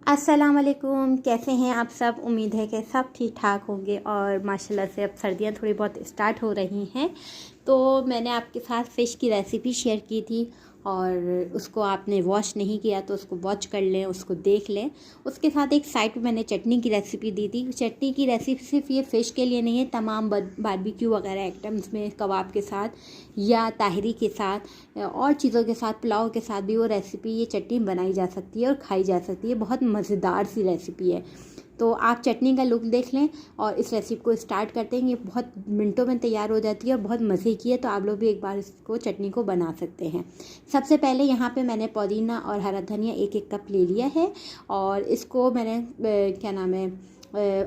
अस्सलाम वालेकुम। कैसे हैं आप सब? उम्मीद है कि सब ठीक ठाक होंगे और माशाल्लाह से अब सर्दियां थोड़ी बहुत स्टार्ट हो रही हैं। तो मैंने आपके साथ फ़िश की रेसिपी शेयर की थी और उसको आपने वॉश नहीं किया तो उसको वॉच कर लें, उसको देख लें। उसके साथ एक साइड पे मैंने चटनी की रेसिपी दी थी। चटनी की रेसिपी सिर्फ ये फ़िश के लिए नहीं है, तमाम बारबेक्यू वगैरह आइटम्स में, कबाब के साथ या ताहरी के साथ और चीज़ों के साथ, पुलाव के साथ भी वो रेसिपी, ये चटनी बनाई जा सकती है और खाई जा सकती है। बहुत मज़ेदार सी रेसिपी है। तो आप चटनी का लुक देख लें और इस रेसिपी को स्टार्ट करते हैं। ये बहुत मिनटों में तैयार हो जाती है और बहुत मज़े की है। तो आप लोग भी एक बार इसको चटनी को बना सकते हैं। सबसे पहले यहाँ पे मैंने पुदीना और हरा धनिया एक एक कप ले लिया है और इसको मैंने क्या नाम है,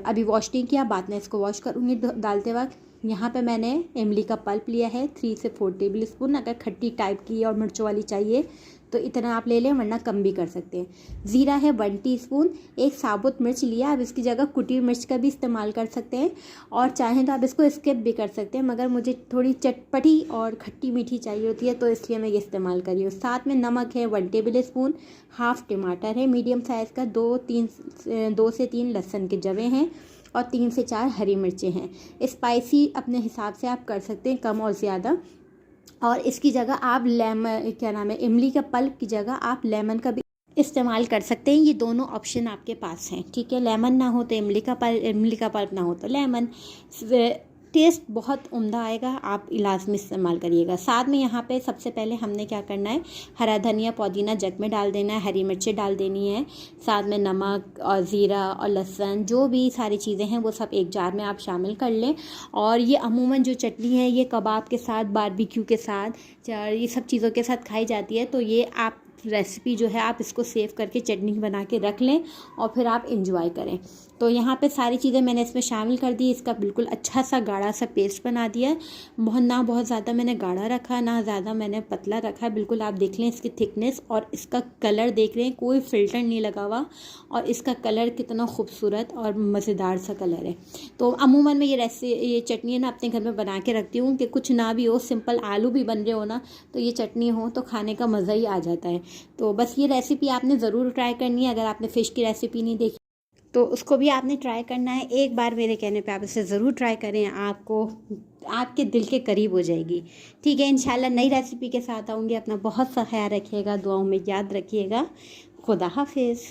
अभी वॉश नहीं किया, बाद में इसको वॉश करूँगी डालते वक्त। यहाँ पे मैंने इमली का पल्प लिया है 3 से 4 टेबल स्पून। अगर खट्टी टाइप की और मिर्चों वाली चाहिए तो इतना आप ले लें, वरना कम भी कर सकते हैं। ज़ीरा है 1 टीस्पून। एक साबुत मिर्च लिया, आप इसकी जगह कुटी मिर्च का भी इस्तेमाल कर सकते हैं और चाहें तो आप इसको स्किप भी कर सकते हैं, मगर मुझे थोड़ी चटपटी और खट्टी मीठी चाहिए होती है तो इसलिए मैं ये इस्तेमाल करी हूँ। साथ में नमक है 1 टेबल स्पून। हाफ़ टमाटर है मीडियम साइज़ का, 2 से 3 लहसुन के जवे हैं और 3 से 4 हरी मिर्चें हैं। स्पाइसी अपने हिसाब से आप कर सकते हैं, कम और ज़्यादा। और इसकी जगह आप इमली का पल्प की जगह आप लेमन का भी इस्तेमाल कर सकते हैं। ये दोनों ऑप्शन आपके पास हैं, ठीक है। लेमन ना हो तो इमली का पल्प ना हो तो लेमन। टेस्ट बहुत उम्दा आएगा, आप लाजमी इस्तेमाल करिएगा। साथ में यहाँ पे सबसे पहले हमने क्या करना है, हरा धनिया पुदीना जग में डाल देना है, हरी मिर्चें डाल देनी है, साथ में नमक और ज़ीरा और लहसुन, जो भी सारी चीज़ें हैं वो सब एक जार में आप शामिल कर लें। और ये अमूमन जो चटनी है ये कबाब के साथ, बारबेक्यू के साथ, ये सब चीज़ों के साथ खाई जाती है। तो ये आप रेसिपी जो है आप इसको सेव करके चटनी बना के रख लें और फिर आप इंजॉय करें। तो यहाँ पे सारी चीज़ें मैंने इसमें शामिल कर दी। इसका बिल्कुल अच्छा सा गाढ़ा सा पेस्ट बना दिया है। बहुत ज़्यादा मैंने गाढ़ा रखा, ना ज़्यादा मैंने पतला रखा। बिल्कुल आप देख लें इसकी थिकनेस और इसका कलर देख रहे हैं, कोई फ़िल्टर नहीं लगा हुआ और इसका कलर कितना खूबसूरत और मज़ेदार सा कलर है। तो अमूमन मैं ये चटनी है ना अपने घर में बना के रखती हूँ कि कुछ ना भी हो, सिंपल आलू भी बन रहे हो ना तो ये चटनी हो तो खाने का मज़ा ही आ जाता है। तो बस ये रेसिपी आपने ज़रूर ट्राई करनी है। अगर आपने फ़िश की रेसिपी नहीं देखी तो उसको भी आपने ट्राई करना है। एक बार मेरे कहने पे आप इसे ज़रूर ट्राई करें, आपको आपके दिल के करीब हो जाएगी। ठीक है, इंशाल्लाह नई रेसिपी के साथ आऊँगी। अपना बहुत सा ख्याल रखिएगा, दुआओं में याद रखिएगा। खुदा हाफिज़।